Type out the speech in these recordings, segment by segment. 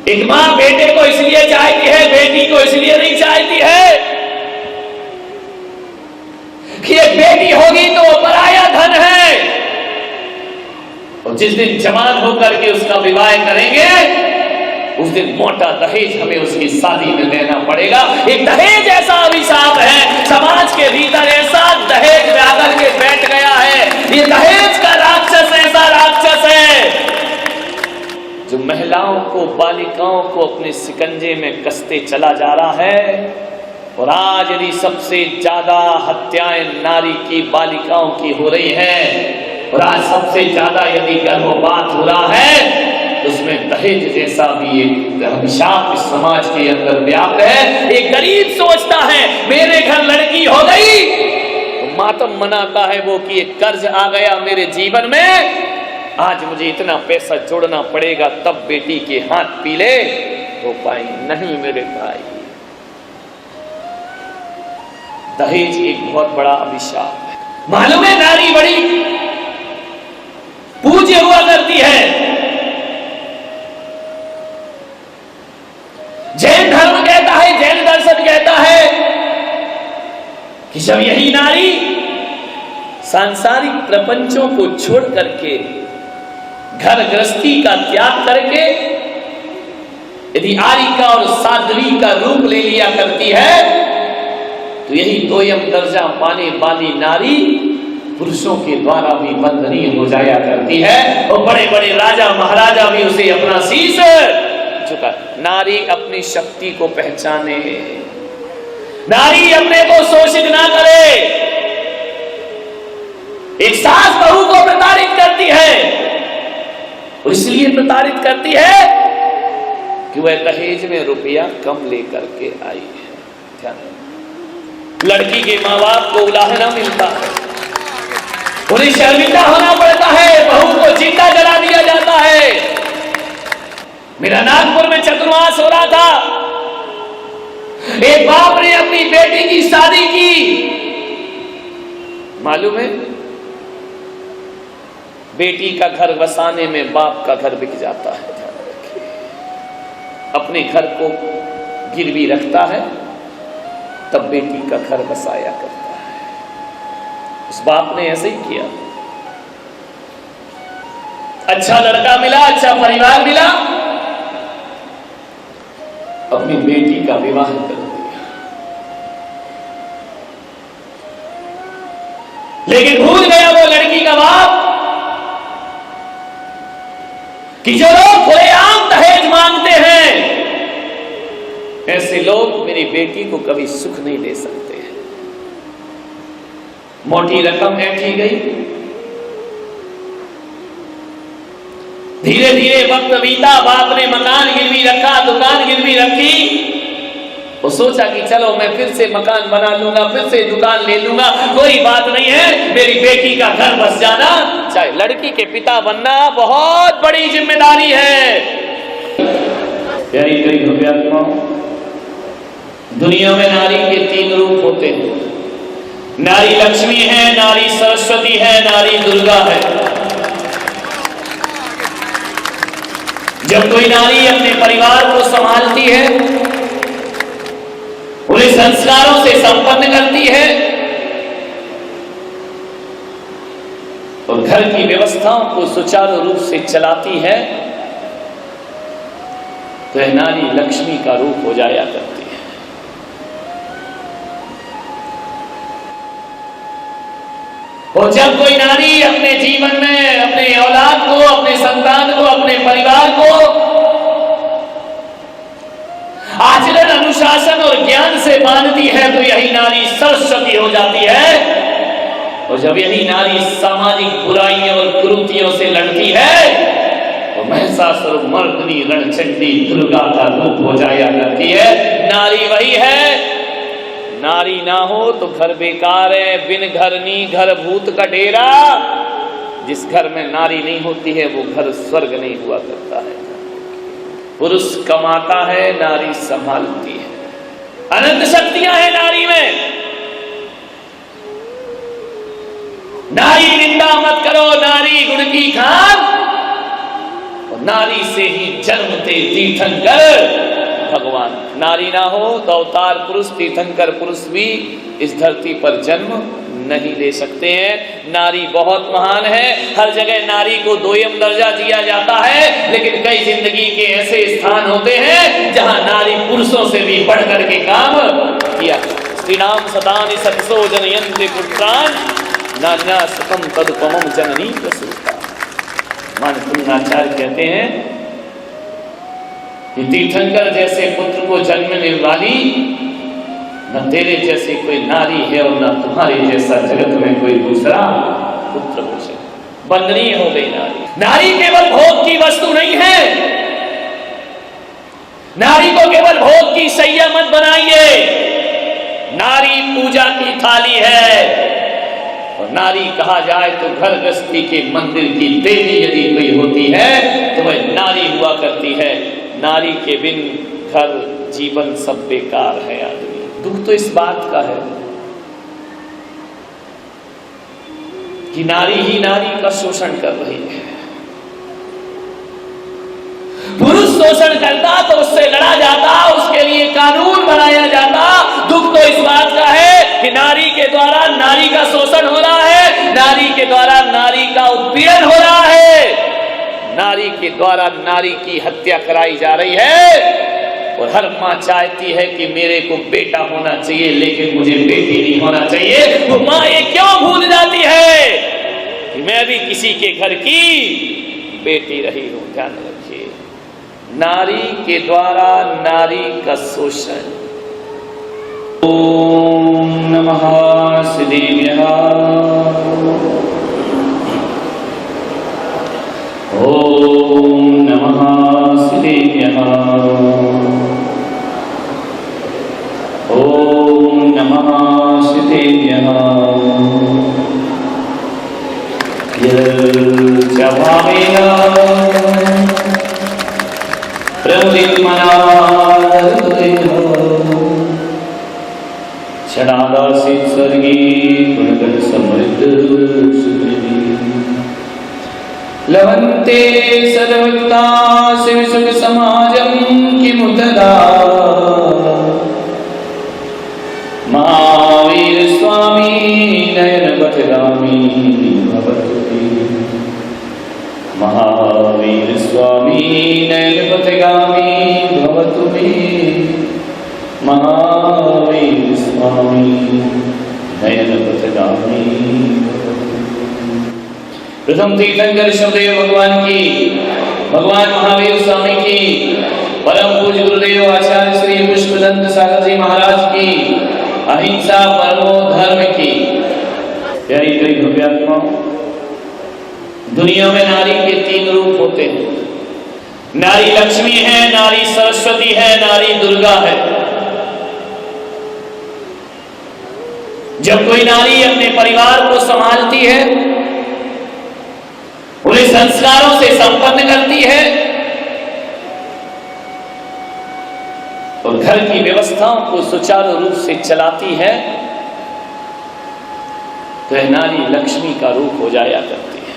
एक मां बेटे को इसलिए चाहती है, बेटी को इसलिए नहीं चाहती है कि एक बेटी होगी तो वो पराया धन है, और जिस दिन जवान होकर के उसका विवाह करेंगे उस दिन मोटा दहेज हमें उसकी शादी में लेना पड़ेगा। एक दहेज ऐसा अभिशाप है समाज के भीतर, ऐसा दहेज में आकर के बैठ गया है। ये दहेज का राक्षस ऐसा राक्षस है जो महिलाओं को, बालिकाओं को अपने शिकंजे में कसते चला जा रहा है। और आज यदि सबसे ज्यादा हत्याएं नारी की, बालिकाओं की हो रही है, और आज सबसे ज्यादा यदि गर्भपात हो रहा है, उसमें दहेज जैसा भी एक अभिशाप इस समाज के अंदर व्याप्त है। एक गरीब सोचता है मेरे घर लड़की हो गई तो मातम मनाता है वो कि एक कर्ज आ गया मेरे जीवन में, आज मुझे इतना पैसा जोड़ना पड़ेगा तब बेटी के हाथ पीले हो पाए। नहीं मेरे भाई, दहेज एक बहुत बड़ा अभिशाप है। मालूम है नारी बड़ी पूज्य हुआ करती है। जैन धर्म कहता है, जैन दर्शन कहता है कि जब यही नारी सांसारिक प्रपंचों को छोड़ करके, घर गृहस्थी का त्याग करके यदि आरिका और साध्वी का रूप ले लिया करती है, तो यही दोयम दर्जा पाने वाली नारी पुरुषों के द्वारा भी वंदनीय हो जाया करती है, और बड़े बड़े राजा महाराजा भी उसे अपना शीश झुका। नारी अपनी शक्ति को पहचाने, नारी अपने को शोषित ना करे। एक सास बहू को प्रताड़ित करती है, और इसलिए प्रताड़ित करती है कि वह दहेज में रुपया कम लेकर के आई है। लड़की के माँ बाप को उलाहना मिलता है, उन्हें शर्मिंदा होना पड़ता है, बहू को जिंदा जला दिया जाता है। मेरा नागपुर में चतुर्मास हो रहा था, एक बाप ने अपनी बेटी की शादी की। मालूम है बेटी का घर बसाने में बाप का घर बिक जाता है। अपने घर को गिरवी रखता है तब बेटी का घर बसाया करता है। उस बाप ने ऐसे ही किया। अच्छा लड़का मिला, अच्छा परिवार मिला, अपनी बेटी का विवाह कर दिया। लेकिन भूल गया वो लड़की का बाप कि जो लोग खुलेआम दहेज मांगते हैं, ऐसे लोग मेरी बेटी को कभी सुख नहीं दे सकते हैं। मोटी रकम ऐंठी गई, धीरे धीरे वक्त बीता, बाप ने मकान गिरवी रखा, दुकान गिरवी रखी। वो सोचा कि चलो मैं फिर से मकान बना लूंगा, फिर से दुकान ले लूंगा, कोई बात नहीं है, मेरी बेटी का घर बस जाना। चाहे लड़की के पिता बनना बहुत बड़ी जिम्मेदारी है। प्यारी प्यारी भव्यात्माओं, दुनिया में नारी के 3 रूप होते हैं। नारी लक्ष्मी है, नारी सरस्वती है, नारी दुर्गा है। जब कोई नारी अपने परिवार को संभालती है, उन्हें संस्कारों से संपन्न करती है और घर की व्यवस्थाओं को सुचारू रूप से चलाती है, तो यह नारी लक्ष्मी का रूप हो जाया करती है। और जब कोई नारी अपने जीवन में अपने औलाद को, अपने संतान को, अपने परिवार को आचरण, अनुशासन और ज्ञान से बांधती है, तो यही नारी सरस्वती हो जाती है। और जब यही नारी सामाजिक बुराइयों और कुरीतियों से लड़ती है, तो महिषासुर मर्दिनी रणचंडी दुर्गा का रूप हो जाया करती है। नारी वही है, नारी ना हो तो घर बेकार है, बिन घरनी घर भूत का डेरा। जिस घर में नारी नहीं होती है वो घर स्वर्ग नहीं हुआ करता है। पुरुष कमाता है, नारी संभालती है। अनंत शक्तियां हैं नारी में। नारी निंदा मत करो, नारी गुण की खान। और नारी से ही जन्मते तीर्थंकर भगवान। नारी ना हो तो अवतार पुरुष तीर्थंकर पुरुष भी इस धरती पर जन्म नहीं ले सकते हैं। नारी बहुत महान है, हर जगह नारी को दोयम दर्जा दिया जाता है, लेकिन कई जिंदगी के ऐसे स्थान होते हैं जहां नारी पुरुषों से भी बढ़ कर के काम किया। स्त्रीणाम सदानि सतसो जनयन्ति पुत्रान् नान्या सुखम तदुपमं जननी प्रसूता। मानपूर्णाचार्य कहते हैं कि तीर्थंकर जैसे पुत्र को जन्मने वाली न तेरे जैसी कोई नारी है और न तुम्हारे जैसा जगत में कोई दूसरा पुत्र हो सके। वंदनीय हो गई नारी। नारी केवल भोग की वस्तु नहीं है। नारी को केवल भोग की सैया मत बनाइए। नारी पूजा की थाली है। और नारी कहा जाए तो घर गृहस्थी के मंदिर की देवी यदि कोई होती है तो वह नारी हुआ करती है। नारी के बिन घर जीवन सब बेकार है। आदमी दुख तो इस बात का है कि नारी ही नारी का शोषण कर रही है। पुरुष शोषण करता तो उससे लड़ा जाता, उसके लिए कानून बनाया जाता। दुख तो इस बात का है कि नारी के द्वारा नारी का शोषण हो रहा है, नारी के द्वारा नारी का उत्पीड़न हो रहा है, नारी के द्वारा नारी की हत्या कराई जा रही है। और हर माँ चाहती है कि मेरे को बेटा होना चाहिए लेकिन मुझे बेटी नहीं होना चाहिए। वो माँ ये क्यों भूल जाती है कि मैं भी किसी के घर की बेटी रही हूं। ध्यान रखिए, नारी के द्वारा नारी का शोषण। ओम नमः श्रीदेव्याः। ओम नमः श्रीदेव्याः। ओम नमः श्रीदेव्याः। यज्जभावेन क्षणादासीत् स्वर्गे गुणगण समृद्ध सुकृति लभन्ते सर्वयुक्ता शिवसुख समाजं किमुतदा। महावीर स्वामी नयन पथगामी भवतु ते। महावीर स्वामी नयन पथगामी भवतु ते। महावीर स्वामी नयन पथगामी। प्रथम तीर्थंकर शिवदेव भगवान की, भगवान महावीर स्वामी की, परम पूज्य गुरुदेव आचार्य श्री पुष्पदंत सागर जी महाराज की, अहिंसा परमो धर्म की। प्यारी प्यारी भव्यात्माओं, दुनिया में नारी के 3 रूप होते हैं। नारी लक्ष्मी है, नारी सरस्वती है, नारी दुर्गा है। जब कोई नारी अपने परिवार को संभालती है, उन्हें संस्कारों से संपन्न करती है और घर की व्यवस्थाओं को सुचारू रूप से चलाती है, तो यह नारी लक्ष्मी का रूप हो जाया करती है।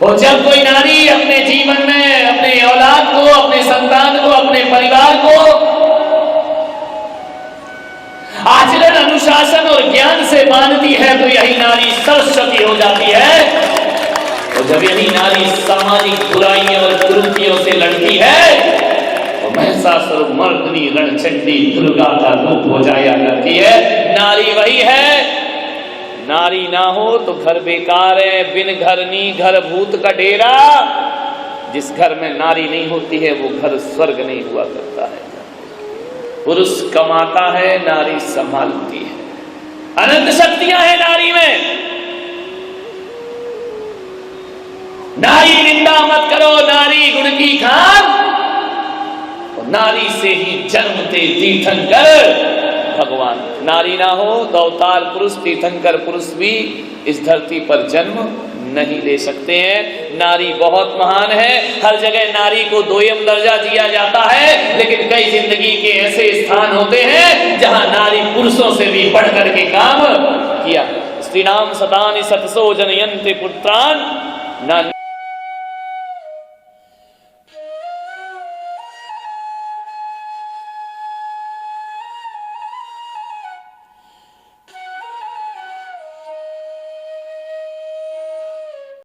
और जब कोई नारी अपने जीवन में अपने औलाद को, अपने संतान को, अपने परिवार को आचरण, अनुशासन और ज्ञान से बांधती है, तो यही नारी सरस्वती हो जाती है। और जब यही नारी सामाजिक बुराइयों और कुरीतियों से लड़ती है तो महिषासुर मर्दिनी रणचंडी दुर्गा का रूप हो जाया करती है। नारी वही है। नारी ना हो तो घर बेकार है, बिन घरनी घर भूत का डेरा। जिस घर में नारी नहीं होती है वो घर स्वर्ग नहीं हुआ करता है। पुरुष कमाता है, नारी संभालती है। अनंत शक्तियां हैं नारी में। नारी निंदा मत करो, नारी गुण की खान। और नारी से ही जन्मते तीर्थंकर भगवान। नारी ना हो तो अवतार पुरुष तीर्थंकर पुरुष भी इस धरती पर जन्म नहीं ले सकते हैं। नारी बहुत महान है, हर जगह नारी को दोयम दर्जा दिया जाता है, लेकिन कई जिंदगी के ऐसे स्थान होते हैं जहां नारी पुरुषों से भी बढ़ कर के काम किया। स्त्रीणाम सतानि सतसो जनयन्ति पुत्रान न